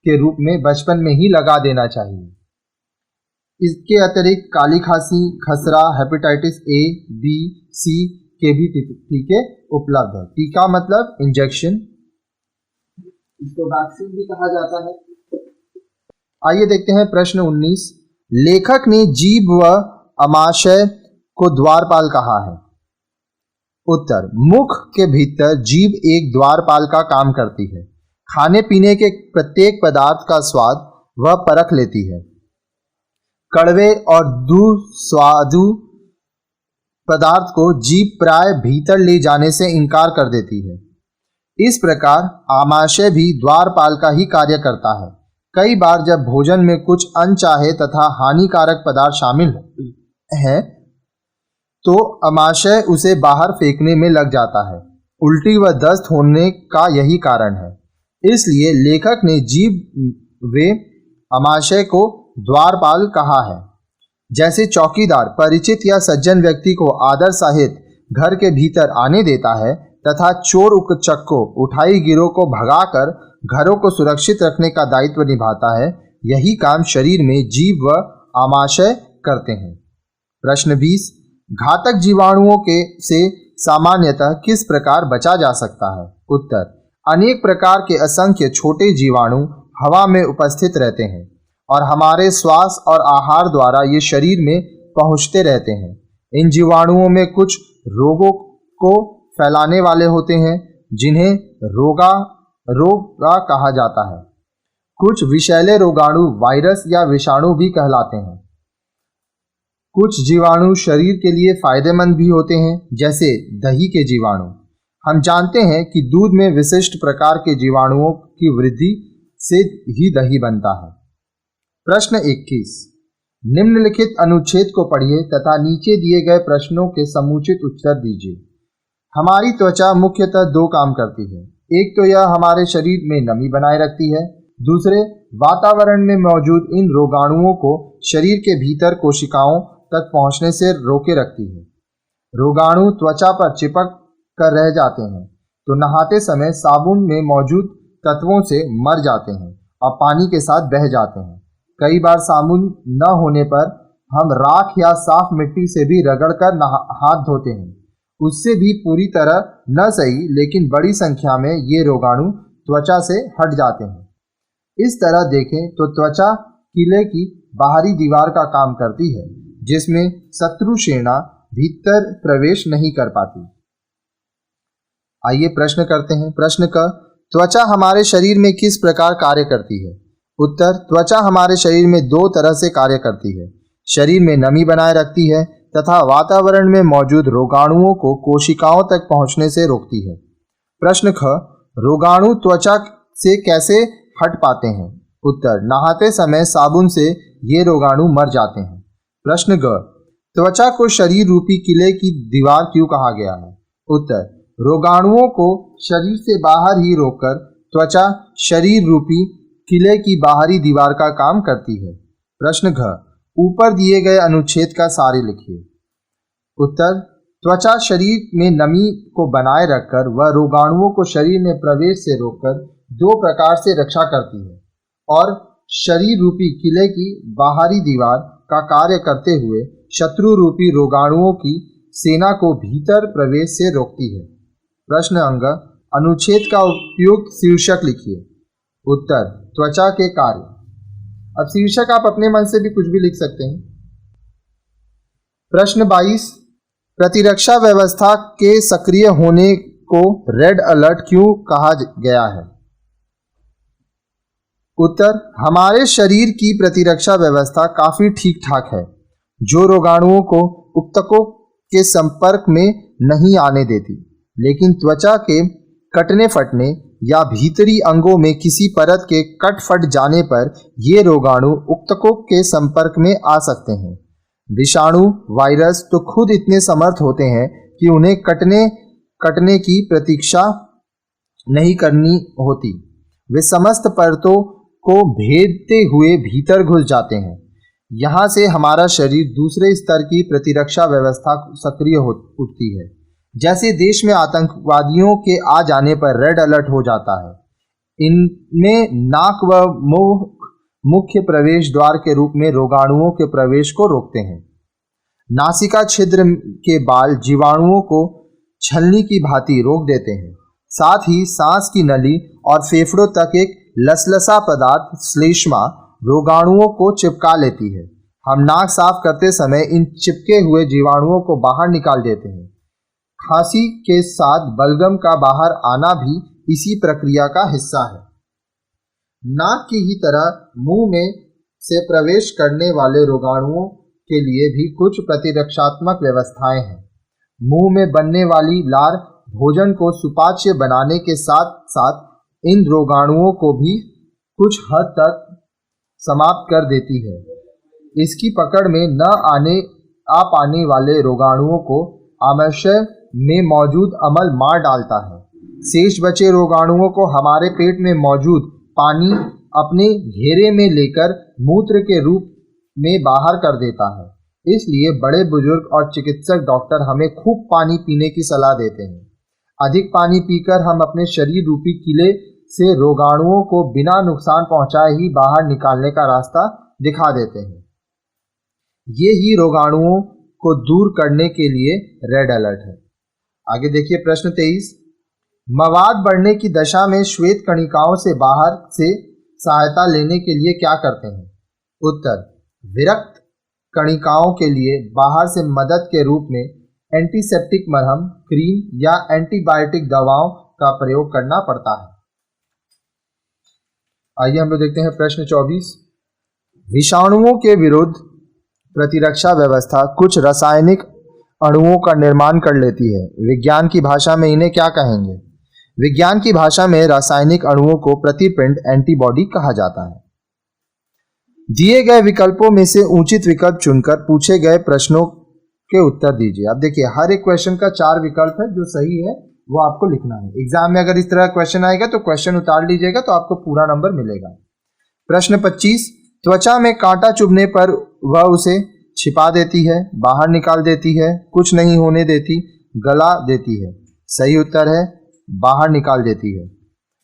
के रूप में बचपन में ही लगा देना चाहिए। इसके अतिरिक्त काली खांसी, खसरा, हेपेटाइटिस A, B, C के भी टीके उपलब्ध है। टीका मतलब इंजेक्शन, इसको वैक्सीन भी कहा जाता है। आइए देखते हैं प्रश्न 19, लेखक ने जीभ व अमाशय को द्वारपाल कहा है। उत्तर, मुख के भीतर जीभ एक द्वारपाल का काम करती है। खाने पीने के प्रत्येक पदार्थ का स्वाद वह परख लेती है। कड़वे और दुस्वादु पदार्थ को जीभ प्राय भीतर ले जाने से इनकार कर देती है। इस प्रकार आमाशय भी द्वारपाल का ही कार्य करता है। कई बार जब भोजन में कुछ अनचाहे तथा हानिकारक पदार्थ शामिल हैं, तो आमाशय उसे बाहर फेंकने में लग जाता है। उल्टी व दस्त होने का यही कारण है। इसलिए लेखक ने जीभ व आमाशय को द्वारपाल कहा है। जैसे चौकीदार परिचित या सज्जन व्यक्ति को आदर सहित घर के भीतर आने देता है तथा चोर उचक्कों उठाई गिरोह को भगाकर घरों को सुरक्षित रखने का दायित्व निभाता है, यही काम शरीर में जीभ व आमाशय करते हैं। प्रश्न 20, घातक जीवाणुओं के से सामान्यतः किस प्रकार बचा जा सकता है? उत्तर, अनेक प्रकार के असंख्य छोटे जीवाणु हवा में उपस्थित रहते हैं और हमारे श्वास और आहार द्वारा ये शरीर में पहुंचते रहते हैं। इन जीवाणुओं में कुछ रोगों को फैलाने वाले होते हैं, जिन्हें रोगा कहा जाता है। कुछ विषैले रोगाणु वायरस या विषाणु भी कहलाते हैं। कुछ जीवाणु शरीर के लिए फायदेमंद भी होते हैं, जैसे दही के जीवाणु। हम जानते हैं कि दूध में विशिष्ट प्रकार के जीवाणुओं की वृद्धि से ही दही बनता है। प्रश्न 21, निम्नलिखित अनुच्छेद को पढ़िए तथा नीचे दिए गए प्रश्नों के समुचित उत्तर दीजिए। हमारी त्वचा मुख्यतः दो काम करती है। एक तो यह हमारे शरीर में नमी बनाए रखती है, दूसरे वातावरण में मौजूद इन रोगाणुओं को शरीर के भीतर कोशिकाओं तक पहुंचने से रोके रखती है। रोगाणु त्वचा पर चिपक कर रह जाते हैं तो नहाते समय साबुन में मौजूद तत्वों से मर जाते हैं और पानी के साथ बह जाते हैं। कई बार साबुन न होने पर हम राख या साफ मिट्टी से भी रगड़कर हाथ धोते हैं। उससे भी पूरी तरह न सही, लेकिन बड़ी संख्या में ये रोगाणु त्वचा से हट जाते हैं। इस तरह देखें तो त्वचा किले की बाहरी दीवार का काम करती है, जिसमें शत्रु सेना भीतर प्रवेश नहीं कर पाती। आइए प्रश्न करते हैं। प्रश्न क, त्वचा हमारे शरीर में किस प्रकार कार्य करती है? उत्तर, त्वचा हमारे शरीर में दो तरह से कार्य करती है। शरीर में नमी बनाए रखती है तथा वातावरण में मौजूद रोगाणुओं को कोशिकाओं तक पहुंचने से रोकती है। प्रश्न ख, रोगाणु त्वचा से कैसे हट पाते हैं? उत्तर, नहाते समय साबुन से ये रोगाणु मर जाते हैं। प्रश्न ग, त्वचा को शरीर रूपी किले की दीवार क्यों कहा गया है? उत्तर, रोगाणुओं को शरीर से बाहर ही रोककर त्वचा शरीर रूपी किले की बाहरी दीवार का काम करती है। प्रश्न घ, ऊपर दिए गए अनुच्छेद का सार लिखिए। उत्तर, त्वचा शरीर में नमी को बनाए रखकर वह रोगाणुओं को शरीर में प्रवेश से रोककर दो प्रकार से रक्षा करती है और शरीर रूपी किले की बाहरी दीवार का कार्य करते हुए शत्रु रूपी रोगाणुओं की सेना को भीतर प्रवेश से रोकती है। प्रश्न अंग, अनुच्छेद का उपयुक्त शीर्षक लिखिए। उत्तर, त्वचा के कार्य। अब शीर्षक आप अपने मन से भी कुछ भी लिख सकते हैं। प्रश्न 22, प्रतिरक्षा व्यवस्था के सक्रिय होने को रेड अलर्ट क्यों कहा गया है? उत्तर, हमारे शरीर की प्रतिरक्षा व्यवस्था काफी ठीक ठाक है, जो रोगाणुओं को ऊतकों के संपर्क में नहीं आने देती, लेकिन त्वचा के कटने फटने या भीतरी अंगों में किसी परत के कट फट जाने पर ये रोगाणु ऊतकों के संपर्क में आ सकते हैं। विषाणु वायरस तो खुद इतने समर्थ होते हैं कि उन्हें कटने की प्रतीक्षा नहीं करनी होती। वे समस्त परतों को भेदते हुए भीतर घुस जाते हैं। यहाँ से हमारा शरीर दूसरे स्तर की प्रतिरक्षा व्यवस्था सक्रिय उठती है। जैसे देश में आतंकवादियों के आ जाने पर रेड अलर्ट हो जाता है। इनमें नाक व मुख मुख्य प्रवेश द्वार के रूप में रोगाणुओं के प्रवेश को रोकते हैं। नासिका छिद्र के बाल जीवाणुओं को छलनी की भांति रोक देते हैं। साथ ही सांस की नली और फेफड़ों तक एक लसलसा पदार्थ श्लेष्मा रोगाणुओं को चिपका लेती है। हम नाक साफ करते समय इन चिपके हुए जीवाणुओं को बाहर निकाल देते हैं। खांसी के साथ बलगम का बाहर आना भी इसी प्रक्रिया का हिस्सा है। नाक की ही तरह मुंह में से प्रवेश करने वाले रोगाणुओं के लिए भी कुछ प्रतिरक्षात्मक व्यवस्थाएं हैं। मुंह में बनने वाली लार भोजन को सुपाच्य बनाने के साथ साथ इन रोगाणुओं को भी कुछ हद तक समाप्त कर देती है। इसकी पकड़ में न आ पाने वाले रोगाणुओं को आमाशय में मौजूद अम्ल मार डालता है। शेष बचे रोगाणुओं को हमारे पेट में मौजूद पानी अपने घेरे में लेकर मूत्र के रूप में बाहर कर देता है। इसलिए बड़े बुजुर्ग और चिकित्सक डॉक्टर हमें खूब पानी पीने की सलाह देते हैं। अधिक पानी पीकर हम अपने शरीर रूपी किले से रोगाणुओं को बिना नुकसान पहुंचाए ही बाहर निकालने का रास्ता दिखा देते हैं। ये ही रोगाणुओं को दूर करने के लिए रेड अलर्ट है। आगे देखिए प्रश्न 23। मवाद बढ़ने की दशा में श्वेत कणिकाओं से बाहर से सहायता लेने के लिए क्या करते हैं? उत्तर, विरक्त कणिकाओं के लिए बाहर से मदद के रूप में एंटीसेप्टिक मरहम, क्रीम या एंटीबायोटिक दवाओं का प्रयोग करना पड़ता है। आइए हम लोग देखते हैं प्रश्न 24। विषाणुओं के विरुद्ध प्रतिरक्षा व्यवस्था कुछ रासायनिक अणुओं का निर्माण कर लेती है। विज्ञान की भाषा में इन्हें क्या कहेंगे? विज्ञान की भाषा में रासायनिक अणुओं को प्रतिपिंड एंटीबॉडी कहा जाता है। दिए गए विकल्पों में से उचित विकल्प चुनकर पूछे गए प्रश्नों के उत्तर दीजिए। अब देखिए हर एक क्वेश्चन का 4 विकल्प है, जो सही है वो आपको लिखना है। एग्जाम में अगर इस तरह क्वेश्चन आएगा तो क्वेश्चन उतार लीजिएगा तो आपको पूरा नंबर मिलेगा। प्रश्न 25। त्वचा में कांटा चुभने पर वह उसे छिपा देती है, बाहर निकाल देती है, कुछ नहीं होने देती, गला देती है। सही उत्तर है बाहर निकाल देती है।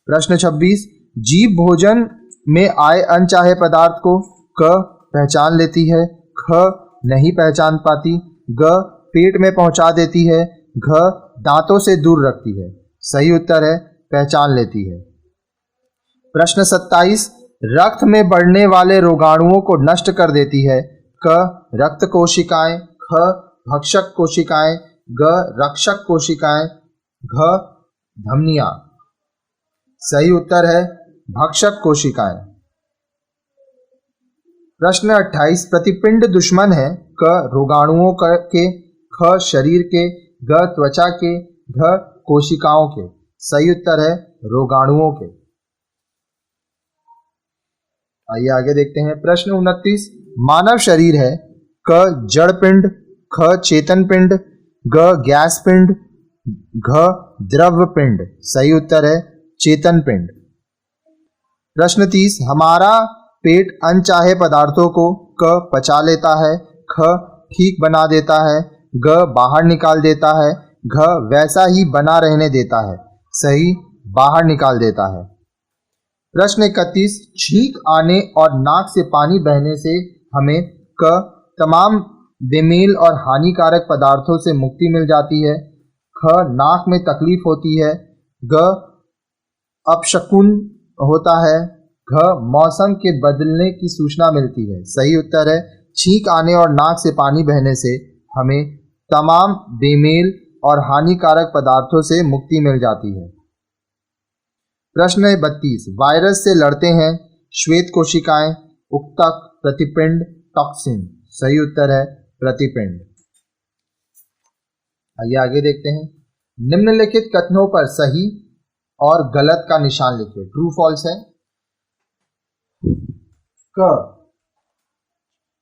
प्रश्न 26। जीभ भोजन में आए अनचाहे पदार्थ को क पहचान लेती है, ख नहीं पहचान पाती, ग पेट में पहुंचा देती है, घ दांतों से दूर रखती है। सही उत्तर है पहचान लेती है। प्रश्न 27। रक्त में बढ़ने वाले रोगाणुओं को नष्ट कर देती है, क रक्त कोशिकाएं, ख भक्षक कोशिकाएं, ग रक्षक कोशिकाएं, घ धमनियां। सही उत्तर है भक्षक कोशिकाएं। प्रश्न 28। प्रतिपिंड दुश्मन है, क रोगाणुओं के, ख शरीर के, ग त्वचा के, घ कोशिकाओं के। सही उत्तर है रोगाणुओं के। आइए आगे देखते हैं प्रश्न 29। मानव शरीर है, क जड़ पिंड, ख चेतन पिंड, ग गैस पिंड, घ द्रव पिंड। सही उत्तर है चेतन पिंड। प्रश्न 30। हमारा पेट अनचाहे पदार्थों को क पचा लेता है, ख ठीक बना देता है, ग बाहर निकाल देता है, घ वैसा ही बना रहने देता है। सही बाहर निकाल देता है। प्रश्न 31। छींक आने और नाक से पानी बहने से हमें क तमाम बेमेल और हानिकारक पदार्थों से मुक्ति मिल जाती है, ख नाक में तकलीफ होती है, ग अपशकुन होता है, घ मौसम के बदलने की सूचना मिलती है। सही उत्तर है छींक आने और नाक से पानी बहने से हमें तमाम बेमेल और हानिकारक पदार्थों से मुक्ति मिल जाती है। प्रश्न 32। वायरस से लड़ते हैं श्वेत कोशिकाएं, उक्तक, प्रतिपिंड, टॉक्सिन। सही उत्तर है प्रतिपिंड। आइए आगे देखते हैं। निम्नलिखित कथनों पर सही और गलत का निशान लिखिए। ट्रू फॉल्स है। क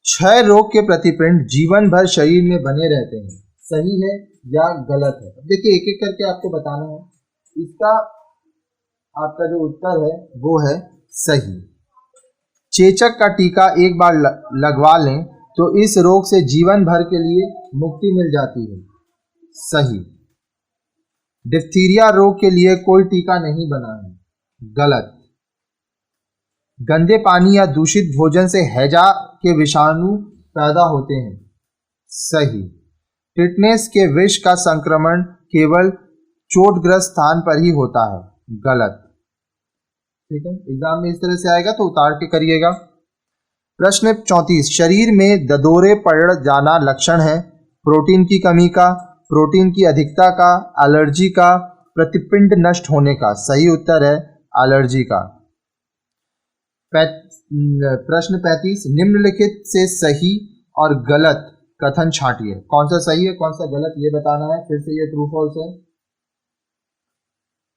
क्षय रोग के प्रतिपिंड जीवन भर शरीर में बने रहते हैं। सही है या गलत है? देखिए एक एक करके आपको बताना है। इसका आपका जो उत्तर है वो है सही। चेचक का टीका एक बार लगवा लें तो इस रोग से जीवन भर के लिए मुक्ति मिल जाती है। सही। डिप्थीरिया रोग के लिए कोई टीका नहीं बना है। गलत। गंदे पानी या दूषित भोजन से हैजा के विषाणु पैदा होते हैं। सही। टिटनेस के विष का संक्रमण केवल चोटग्रस्त स्थान पर ही होता है। गलत। ठीक है, एग्जाम में इस तरह से आएगा तो उतार के करिएगा। प्रश्न 34। शरीर में ददोरे पड़ जाना लक्षण है प्रोटीन की कमी का, प्रोटीन की अधिकता का, एलर्जी का, प्रतिपिंड नष्ट होने का। सही उत्तर है एलर्जी का। प्रश्न 35, निम्नलिखित से सही और गलत कथन छांटिए। कौन सा सही है कौन सा गलत ये बताना है। फिर से ये ट्रू फॉल्स है।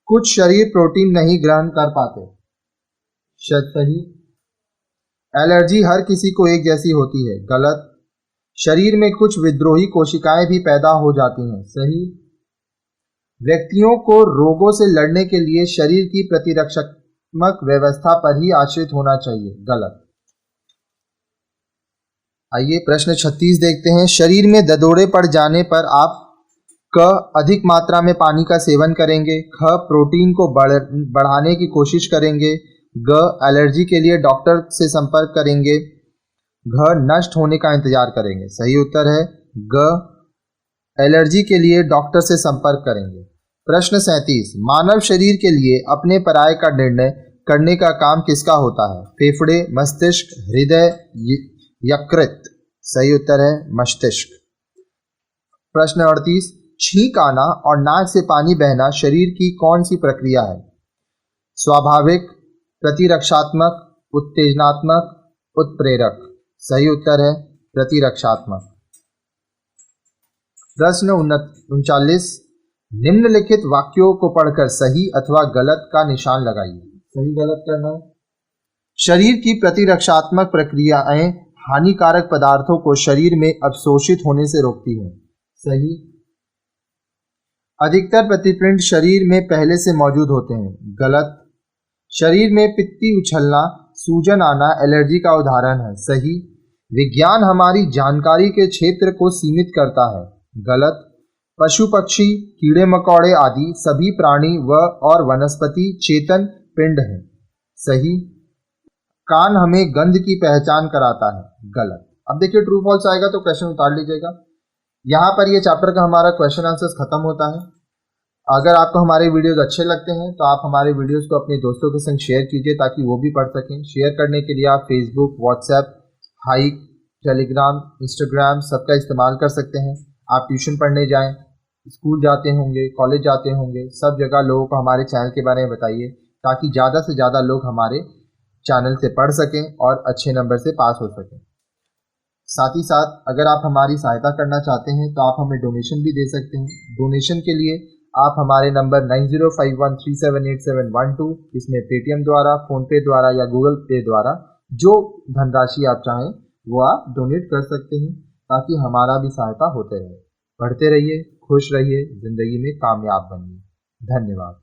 कुछ शरीर प्रोटीन नहीं ग्रहण कर पाते, सही। एलर्जी हर किसी को एक जैसी होती है, गलत। शरीर में कुछ विद्रोही कोशिकाएं भी पैदा हो जाती हैं, सही। व्यक्तियों को रोगों से लड़ने के लिए शरीर की प्रतिरक्षात्मक व्यवस्था पर ही आश्रित होना चाहिए, गलत। आइए प्रश्न 36 देखते हैं। शरीर में ददोरे पड़ जाने पर आप क अधिक मात्रा में पानी का सेवन करेंगे, ख प्रोटीन को बढ़ाने की कोशिश करेंगे, ग एलर्जी के लिए डॉक्टर से संपर्क करेंगे, घ नष्ट होने का इंतजार करेंगे। सही उत्तर है ग, एलर्जी के लिए डॉक्टर से संपर्क करेंगे। प्रश्न 37, मानव शरीर के लिए अपने पराये का निर्णय करने का काम किसका होता है। फेफड़े, मस्तिष्क, हृदय, यकृत। सही उत्तर है मस्तिष्क। प्रश्न 38, छींक आना और नाक से पानी बहना शरीर की कौन सी प्रक्रिया है। स्वाभाविक, प्रतिरक्षात्मक, उत्तेजनात्मक, उत्प्रेरक। सही उत्तर है प्रतिरक्षात्मक। प्रश्न 39, निम्नलिखित वाक्यों को पढ़कर सही अथवा गलत का निशान लगाइए। सही गलत करना है। शरीर की प्रतिरक्षात्मक प्रक्रियाएं हानिकारक पदार्थों को शरीर में अवशोषित होने से रोकती हैं, सही। अधिकतर प्रतिपिंड शरीर में पहले से मौजूद होते हैं, गलत। शरीर में पित्ती उछलना, सूजन आना एलर्जी का उदाहरण है, सही। विज्ञान हमारी जानकारी के क्षेत्र को सीमित करता है, गलत। पशु पक्षी, कीड़े मकोड़े आदि सभी प्राणी और वनस्पति चेतन पिंड हैं, सही। कान हमें गंध की पहचान कराता है, गलत। अब देखिए ट्रू फॉल्स आएगा तो क्वेश्चन उतार लीजिएगा। यहाँ पर ये चैप्टर का हमारा क्वेश्चन आंसर्स खत्म होता है। अगर आपको हमारे वीडियोस अच्छे लगते हैं तो आप हमारे वीडियोस को अपने दोस्तों के संग शेयर कीजिए ताकि वो भी पढ़ सकें। शेयर करने के लिए आप Facebook, WhatsApp, hike, Telegram, Instagram सबका इस्तेमाल कर सकते हैं। आप ट्यूशन पढ़ने जाएं, स्कूल जाते होंगे, कॉलेज जाते होंगे, सब जगह लोगों को हमारे चैनल के बारे में बताइए ताकि ज़्यादा से ज़्यादा लोग हमारे चैनल से पढ़ सकें और अच्छे नंबर से पास हो सकें। साथ ही साथ अगर आप हमारी सहायता करना चाहते हैं तो आप हमें डोनेशन भी दे सकते हैं। डोनेशन के लिए आप हमारे नंबर 9051378712 इसमें पेटीएम द्वारा, फ़ोनपे द्वारा या गूगल पे द्वारा जो धनराशि आप चाहें वो आप डोनेट कर सकते हैं ताकि हमारा भी सहायता होते रहे। पढ़ते रहिए, खुश रहिए, ज़िंदगी में कामयाब बनिए। धन्यवाद।